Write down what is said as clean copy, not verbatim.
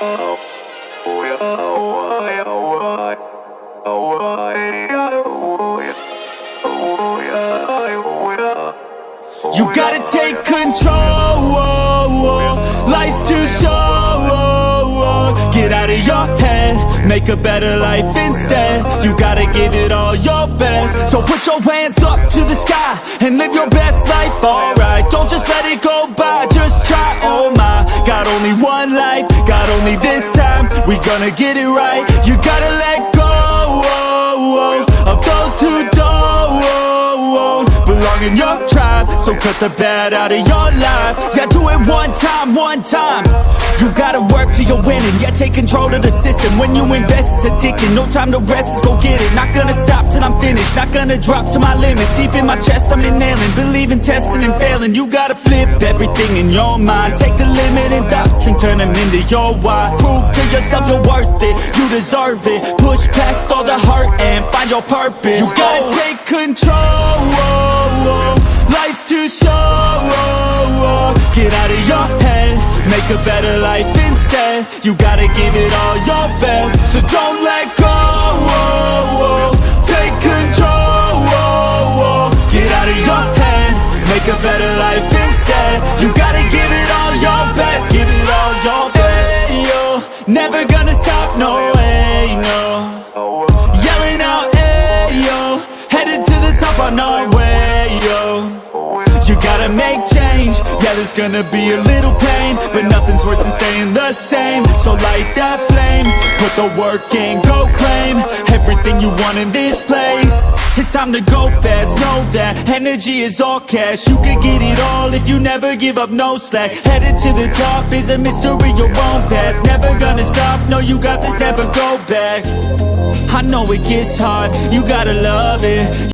You gotta take control, life's too short. Get out of your head, make a better life instead. You gotta give it all your best. So put your hands up to the sky and live your best life, alright. Don't just let it go by, just try, oh my. Got only one life, got only this time. We gonna get it right. You gotta let go of those who don't belong in your tribe. So cut the bad out of your life. Yeah, do it one time, one time. You gotta work till you're winning. Yeah, take control of the system. When you invest, it's addicting. No time to rest, let's go get it. Not gonna stop till I'm finished. Not gonna drop to my limits. Deep in my chest, I'm inhaling. Believe in testing and failing. You gotta flip everything in your mind. Take the limiting thoughts and turn them into your why. Prove to yourself you're worth it. You deserve it. Push past all the hurt and find your purpose. You gotta take control. Life's too short. Get out of your head, make a better life instead. You gotta give it all your best. So don't let go. Take control. Get out of your head, make a better life instead. You gotta give it all your best. Give it all your best. Hey, yo, never gonna stop, no way, no. Yelling out, hey, yo, headed to the top on our way, yo. You gotta make change, yeah, there's gonna be a little pain, but nothing's worse than staying the same. So light that flame, put the work in, go claim everything you want in this place. It's time to go fast, know that energy is all cash. You can get it all if you never give up, no slack. Headed to the top is a mystery, your own path. Never gonna stop, no, you got this, never go back. I know it gets hard, you gotta love it.